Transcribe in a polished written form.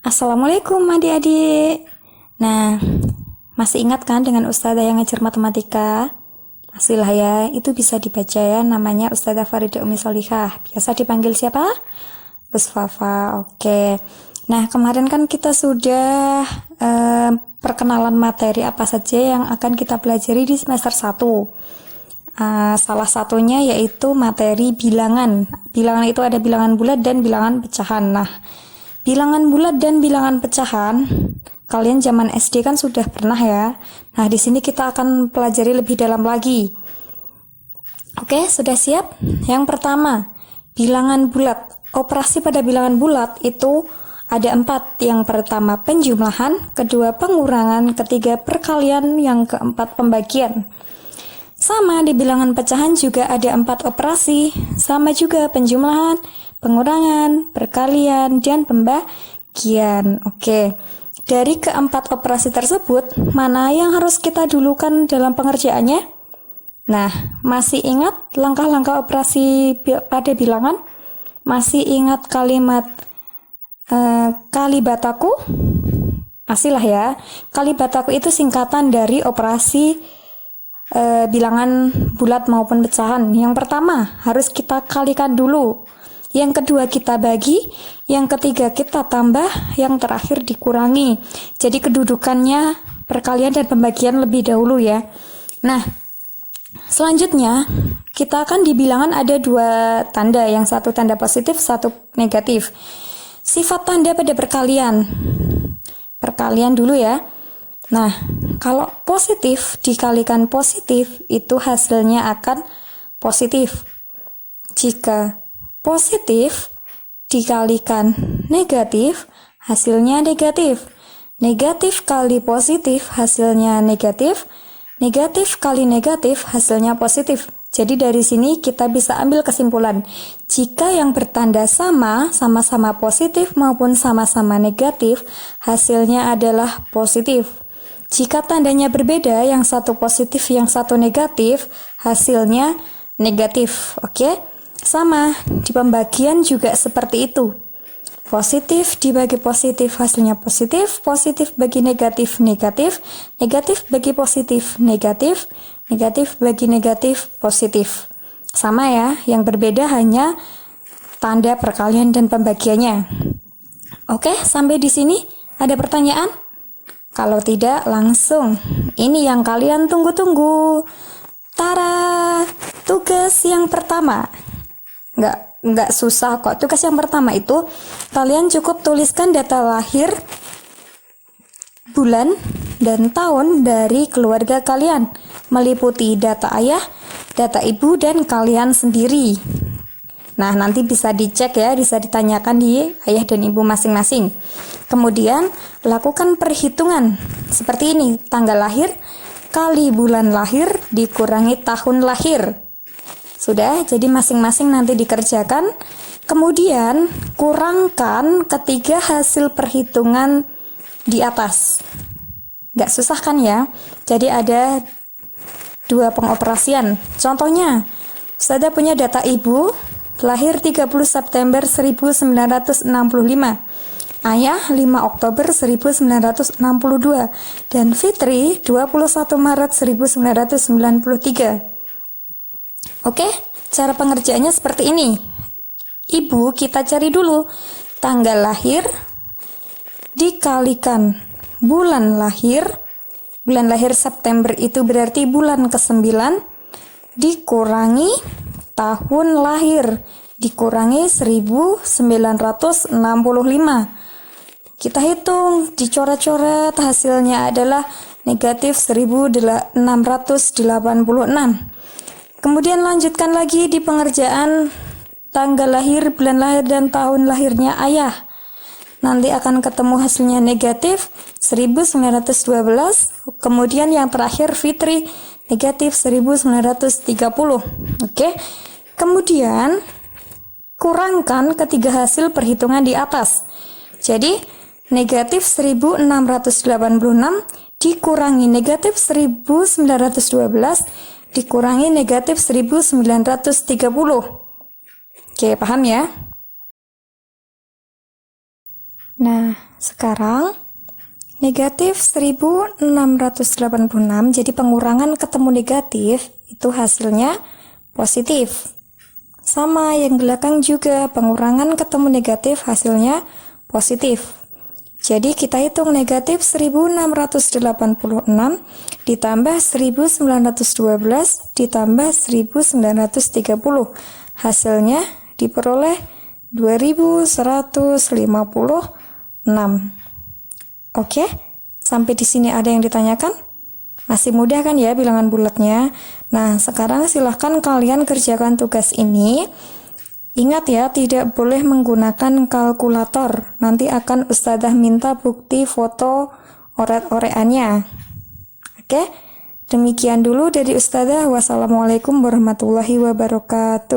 Assalamualaikum adik-adik. Nah, masih ingat kan dengan Ustazah yang ngajar matematika? Masih lah ya, itu bisa dibaca ya, namanya Ustazah Farida Umi Solihah. Biasa dipanggil siapa? Usfafa, oke. Nah, kemarin kan kita sudah perkenalan materi apa saja yang akan kita pelajari di semester 1. Salah satunya yaitu materi bilangan. Bilangan itu ada bilangan bulat dan bilangan pecahan. Nah, bilangan bulat dan bilangan pecahan, kalian zaman SD kan sudah pernah ya. Nah, di sini kita akan pelajari lebih dalam lagi. Oke, sudah siap? Yang pertama, bilangan bulat. Operasi pada bilangan bulat itu ada 4. Yang pertama penjumlahan, kedua pengurangan, ketiga perkalian, yang keempat pembagian. Sama di bilangan pecahan juga ada 4 operasi, sama juga penjumlahan, pengurangan, perkalian, dan pembagian. Oke, dari keempat operasi tersebut, mana yang harus kita dulukan dalam pengerjaannya? Nah, masih ingat langkah-langkah operasi pada bilangan? Masih ingat kalimat kalibataku? Masih lah ya. Kalibataku itu singkatan dari operasi bilangan bulat maupun pecahan. Yang pertama, harus kita kalikan dulu. Yang kedua kita bagi, yang ketiga kita tambah, yang terakhir dikurangi. Jadi kedudukannya perkalian dan pembagian lebih dahulu ya. Nah, selanjutnya kita akan di bilangan ada 2 tanda, yang satu tanda positif, satu negatif. Sifat tanda pada perkalian. Perkalian dulu ya. Nah, kalau positif dikalikan positif itu hasilnya akan positif. Jika positif dikalikan negatif, hasilnya negatif. Negatif kali positif, hasilnya negatif. Negatif kali negatif, hasilnya positif. Jadi dari sini kita bisa ambil kesimpulan. Jika yang bertanda sama, sama-sama positif maupun sama-sama negatif, hasilnya adalah positif. Jika tandanya berbeda, yang satu positif, yang satu negatif, hasilnya negatif. Oke? Sama, di pembagian juga seperti itu. Positif dibagi positif, hasilnya positif. Positif bagi negatif, negatif. Negatif bagi positif, negatif. Negatif bagi negatif, positif. Sama ya, yang berbeda hanya tanda perkalian dan pembagiannya. Oke, sampai di sini ada pertanyaan? Kalau tidak, langsung. Ini yang kalian tunggu-tunggu. Tara, tugas yang pertama. Nggak susah kok. Tugas yang pertama itu kalian cukup tuliskan data lahir, bulan, dan tahun dari keluarga kalian, meliputi data ayah, data ibu, dan kalian sendiri. Nah, nanti bisa dicek ya, bisa ditanyakan di ayah dan ibu masing-masing. Kemudian, lakukan perhitungan. Seperti ini, tanggal lahir kali bulan lahir dikurangi tahun lahir. Sudah, jadi masing-masing nanti dikerjakan. Kemudian, kurangkan ketiga hasil perhitungan di atas. Nggak susah kan ya? Jadi ada 2 pengoperasian. Contohnya, Ustazah punya data ibu, lahir 30 September 1965. Ayah 5 Oktober 1962 dan Fitri 21 Maret 1993. Oke, cara pengerjaannya seperti ini. Ibu kita cari dulu tanggal lahir dikalikan bulan lahir. Bulan lahir September itu berarti bulan ke-9 dikurangi tahun lahir dikurangi 1965. Kita hitung, dicoret-coret, hasilnya adalah negatif 1686. Kemudian lanjutkan lagi di pengerjaan tanggal lahir, bulan lahir, dan tahun lahirnya ayah. Nanti akan ketemu hasilnya negatif 1912. Kemudian yang terakhir Fitri negatif 1930. Oke. Kemudian kurangkan ketiga hasil perhitungan di atas. Jadi negatif 1686 dikurangi negatif 1912 dikurangi negatif 1930. Oke, paham ya? Nah, sekarang negatif 1686, jadi pengurangan ketemu negatif itu hasilnya positif. Sama yang belakang juga, pengurangan ketemu negatif hasilnya positif. Jadi kita hitung negatif 1686 ditambah 1912 ditambah 1930. Hasilnya diperoleh 2156. Oke, sampai di sini ada yang ditanyakan? Masih mudah kan ya bilangan bulatnya? Nah, sekarang silahkan kalian kerjakan tugas ini. Ingat ya, tidak boleh menggunakan kalkulator. Nanti akan Ustazah minta bukti foto oret-oreannya. Oke, demikian dulu dari Ustazah. Wassalamualaikum warahmatullahi wabarakatuh.